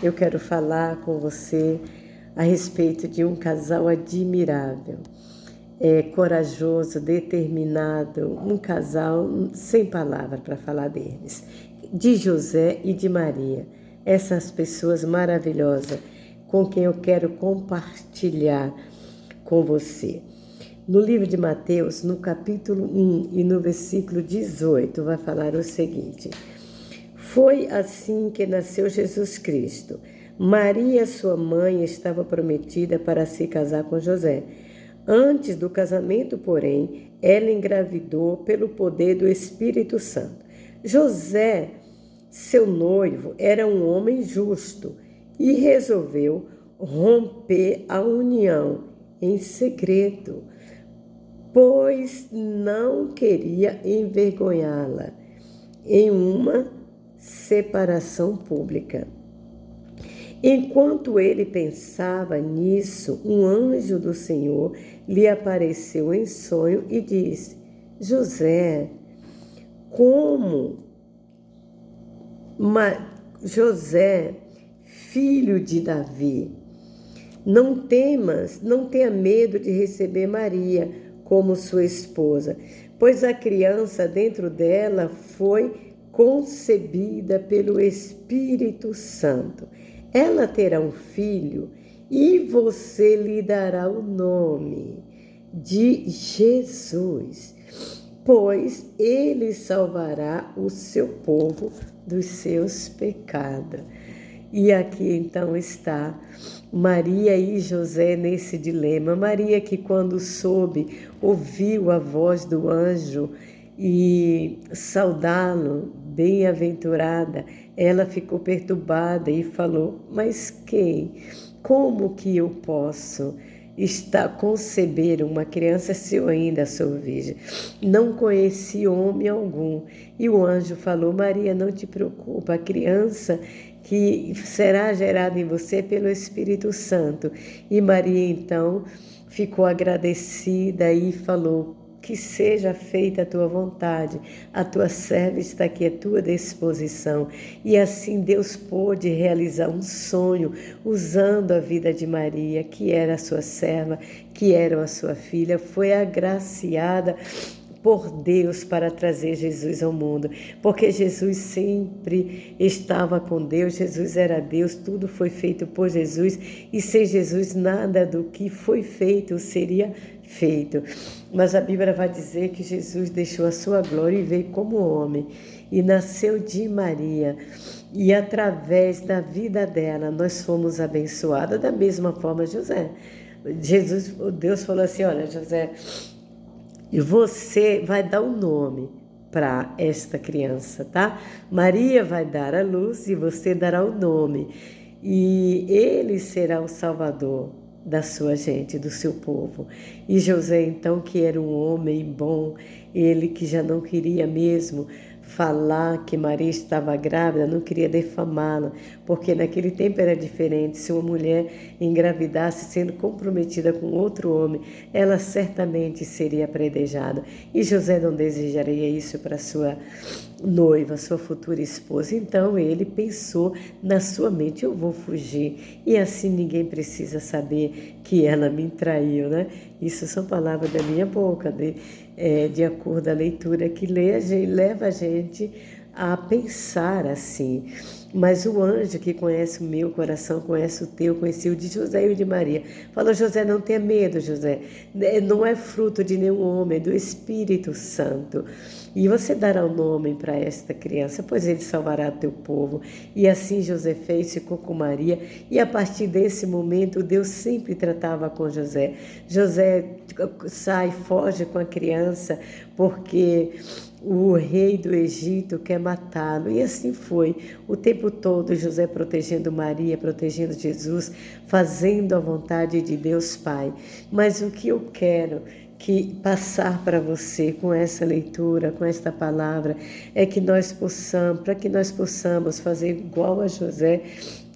eu quero falar com você a respeito de um casal admirável, corajoso, determinado, um casal sem palavra para falar deles, de José e de Maria, essas pessoas maravilhosas com quem eu quero compartilhar com você. No livro de Mateus, no capítulo 1 e no versículo 18, vai falar o seguinte: foi assim que nasceu Jesus Cristo. Maria, sua mãe, estava prometida para se casar com José. Antes do casamento, porém, ela engravidou pelo poder do Espírito Santo. José, seu noivo, era um homem justo e resolveu romper a união em segredo, pois não queria envergonhá-la em uma separação pública. Enquanto ele pensava nisso, um anjo do Senhor lhe apareceu em sonho e disse: José, José, filho de Davi, não tenha medo de receber Maria como sua esposa, pois a criança dentro dela foi concebida pelo Espírito Santo. Ela terá um filho e você lhe dará o nome de Jesus, pois ele salvará o seu povo dos seus pecados. E aqui então está Maria e José nesse dilema. Maria que quando ouviu a voz do anjo e saudá-lo, bem-aventurada, ela ficou perturbada e falou: mas quem? Como que eu posso conceber uma criança se eu ainda sou virgem? Não conheci homem algum. E o anjo falou: Maria, não te preocupa, a criança que será gerada em você pelo Espírito Santo. E Maria então ficou agradecida e falou: que seja feita a tua vontade, a tua serva está aqui à tua disposição. E assim Deus pôde realizar um sonho usando a vida de Maria, que era a sua serva, que era a sua filha, foi agraciada por Deus para trazer Jesus ao mundo, porque Jesus sempre estava com Deus, Jesus era Deus, tudo foi feito por Jesus e sem Jesus nada do que foi feito seria feito. Mas a Bíblia vai dizer que Jesus deixou a sua glória e veio como homem e nasceu de Maria. E através da vida dela nós fomos abençoados da mesma forma José. Deus falou assim: olha, José, e você vai dar um nome para esta criança, tá? Maria vai dar a luz e você dará o nome. E ele será o salvador da sua gente, do seu povo. E José, então, que era um homem bom, ele que já não queria mesmo falar que Maria estava grávida, não queria defamá-la, porque naquele tempo era diferente. Se uma mulher engravidasse sendo comprometida com outro homem, ela certamente seria apedrejada. E José não desejaria isso para sua noiva, sua futura esposa. Então ele pensou na sua mente: eu vou fugir e assim ninguém precisa saber que ela me traiu, né? Isso são palavras da minha boca, de acordo com a leitura que leva a gente a pensar assim. Mas o anjo que conhece o meu coração, conhece o teu, conhecia o de José e o de Maria, falou: José, não tenha medo, José, não é fruto de nenhum homem, é do Espírito Santo. E você dará o nome para esta criança, pois ele salvará teu povo. E assim José fez, ficou com Maria, e a partir desse momento Deus sempre tratava com José. José foge com a criança, porque o rei do Egito quer matá-lo. E assim foi, o tempo todo José protegendo Maria, protegendo Jesus, fazendo a vontade de Deus Pai. Mas o que eu quero passar para você com essa leitura, com esta palavra, é que para que nós possamos fazer igual a José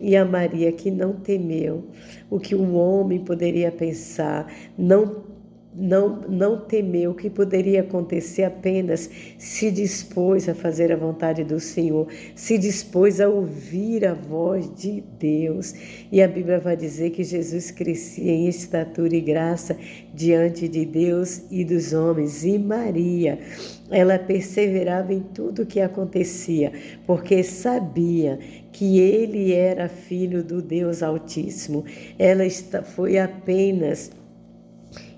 e a Maria, que não temeu o que um homem poderia pensar, não não temeu o que poderia acontecer, apenas se dispôs a fazer a vontade do Senhor, se dispôs a ouvir a voz de Deus. E a Bíblia vai dizer que Jesus crescia em estatura e graça diante de Deus e dos homens. E Maria, ela perseverava em tudo o que acontecia, porque sabia que ele era filho do Deus Altíssimo. Ela foi apenas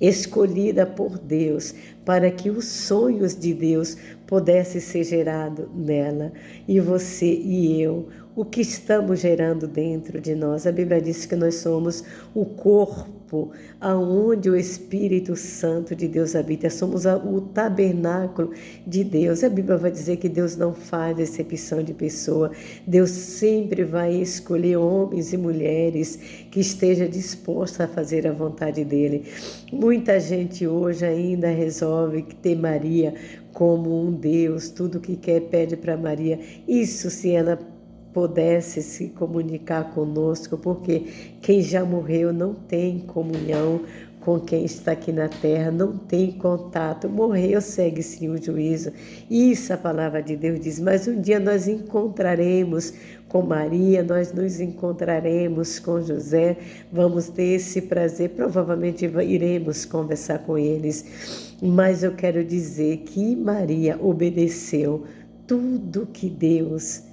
escolhida por Deus para que os sonhos de Deus pudessem ser gerados nela. E você e eu, o que estamos gerando dentro de nós? A Bíblia diz que nós somos o corpo aonde o Espírito Santo de Deus habita. Somos o tabernáculo de Deus. A Bíblia vai dizer que Deus não faz exceção de pessoa. Deus sempre vai escolher homens e mulheres que estejam dispostos a fazer a vontade dele. Muita gente hoje ainda resolve ter Maria como um Deus, tudo que quer pede para Maria. Isso se ela pudesse se comunicar conosco, porque quem já morreu não tem comunhão com quem está aqui na terra, não tem contato. Morreu, segue sim o juízo. Isso a palavra de Deus diz, mas um dia nós encontraremos com Maria, nós nos encontraremos com José, vamos ter esse prazer, provavelmente iremos conversar com eles, mas eu quero dizer que Maria obedeceu tudo que Deus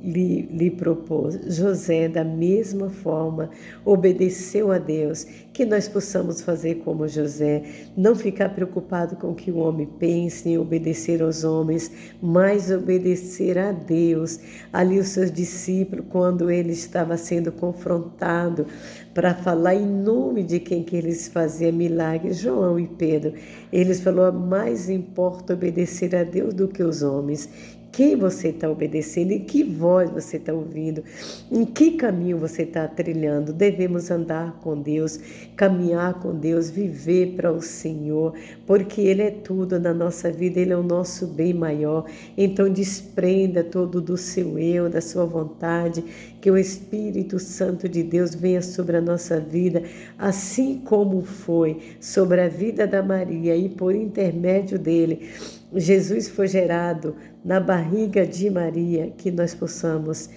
lhe propôs. José, da mesma forma, obedeceu a Deus. Que nós possamos fazer como José, não ficar preocupado com o que o homem pense, em obedecer aos homens, mas obedecer a Deus. Ali os seus discípulos, quando ele estava sendo confrontado para falar em nome de quem que eles faziam milagres, João e Pedro, eles falaram, mais importa obedecer a Deus do que os homens. Quem você está obedecendo, em que voz você está ouvindo, em que caminho você está trilhando. Devemos andar com Deus, caminhar com Deus, viver para o Senhor, porque Ele é tudo na nossa vida, Ele é o nosso bem maior. Então desprenda todo do seu eu, da sua vontade, que o Espírito Santo de Deus venha sobre a nossa vida, assim como foi sobre a vida da Maria, e por intermédio dele, Jesus foi gerado na barriga de Maria, que nós possamos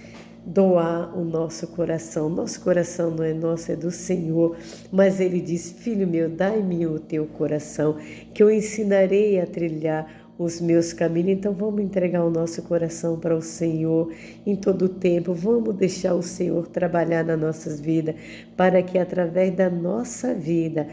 doar o nosso coração. Nosso coração não é nosso, é do Senhor, mas Ele diz, filho meu, dai-me o teu coração, que eu ensinarei a trilhar os meus caminhos. Então vamos entregar o nosso coração para o Senhor em todo o tempo, vamos deixar o Senhor trabalhar nas nossas vidas, para que através da nossa vida,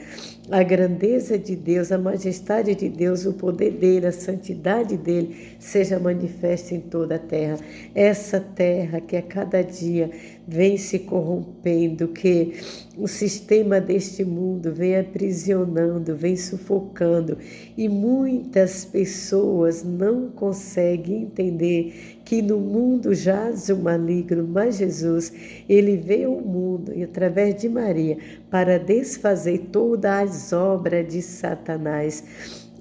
a grandeza de Deus, a majestade de Deus, o poder dele, a santidade dele, seja manifesta em toda a terra. Essa terra que a cada dia vem se corrompendo, que o sistema deste mundo vem aprisionando, vem sufocando, e muitas pessoas não conseguem entender que no mundo jaz o maligno, mas Jesus, ele veio ao mundo, e através de Maria, para desfazer todas as obras de Satanás.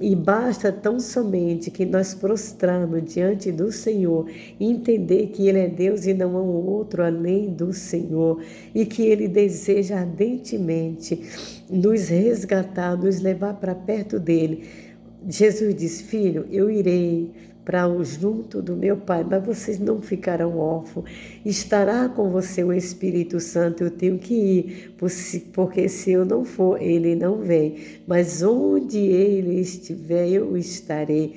E basta tão somente que nós prostramos diante do Senhor e entender que Ele é Deus e não há um outro além do Senhor, e que Ele deseja ardentemente nos resgatar, nos levar para perto dEle. Jesus diz, filho, eu irei para o junto do meu Pai, mas vocês não ficarão órfãos, estará com você o Espírito Santo. Eu tenho que ir, porque se eu não for, ele não vem, mas onde ele estiver, eu estarei.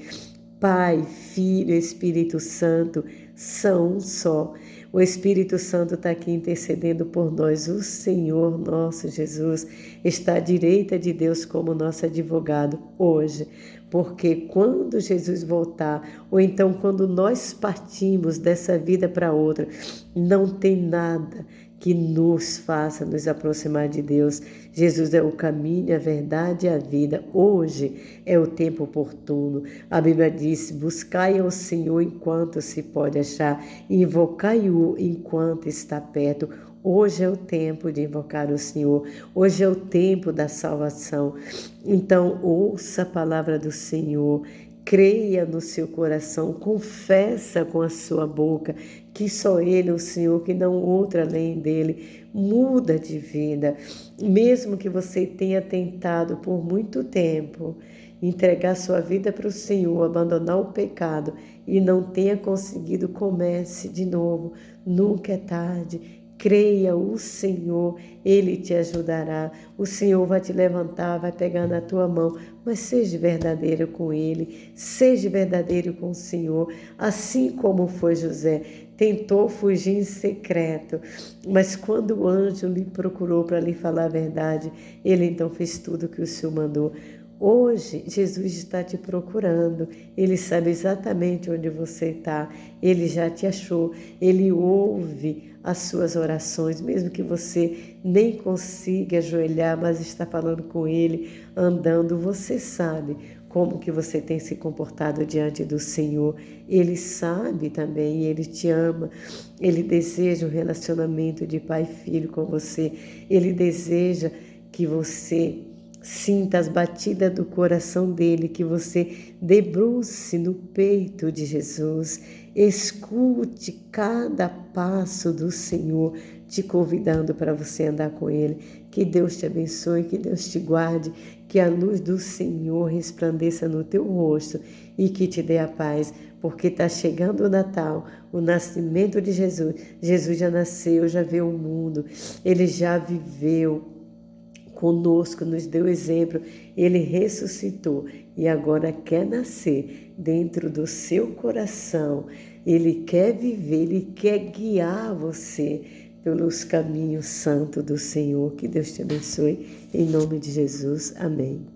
Pai, Filho, Espírito Santo são um só. O Espírito Santo está aqui intercedendo por nós. O Senhor nosso Jesus está à direita de Deus como nosso advogado hoje. Porque quando Jesus voltar, ou então quando nós partimos dessa vida para outra, não tem nada que nos faça nos aproximar de Deus. Jesus é o caminho, a verdade e a vida. Hoje é o tempo oportuno. A Bíblia diz, buscai ao Senhor enquanto se pode achar, invocai-o enquanto está perto. Hoje é o tempo de invocar o Senhor, hoje é o tempo da salvação. Então ouça a palavra do Senhor, Creia no seu coração, confessa com a sua boca que só Ele é o Senhor, que não outro além dele. Muda de vida. Mesmo que você tenha tentado por muito tempo entregar sua vida para o Senhor, abandonar o pecado e não tenha conseguido, comece de novo. Nunca é tarde. Creia o Senhor, Ele te ajudará. O Senhor vai te levantar, vai pegar na tua mão, mas seja verdadeiro com Ele, seja verdadeiro com o Senhor, assim como foi José. Tentou fugir em secreto, mas quando o anjo lhe procurou para lhe falar a verdade, ele então fez tudo o que o Senhor mandou. Hoje, Jesus está te procurando, Ele sabe exatamente onde você está, Ele já te achou, Ele ouve as suas orações, mesmo que você nem consiga ajoelhar, mas está falando com Ele, andando, você sabe como que você tem se comportado diante do Senhor. Ele sabe também, Ele te ama, Ele deseja um relacionamento de pai e filho com você, Ele deseja que você sinta as batidas do coração dele, que você debruce no peito de Jesus, escute cada passo do Senhor, te convidando para você andar com ele. Que Deus te abençoe, que Deus te guarde, que a luz do Senhor resplandeça no teu rosto e que te dê a paz, porque está chegando o Natal, o nascimento de Jesus. Jesus já nasceu, já viu o mundo, ele já viveu conosco, nos deu exemplo, ele ressuscitou e agora quer nascer dentro do seu coração. Ele quer viver, ele quer guiar você pelos caminhos santos do Senhor. Que Deus te abençoe, em nome de Jesus. Amém.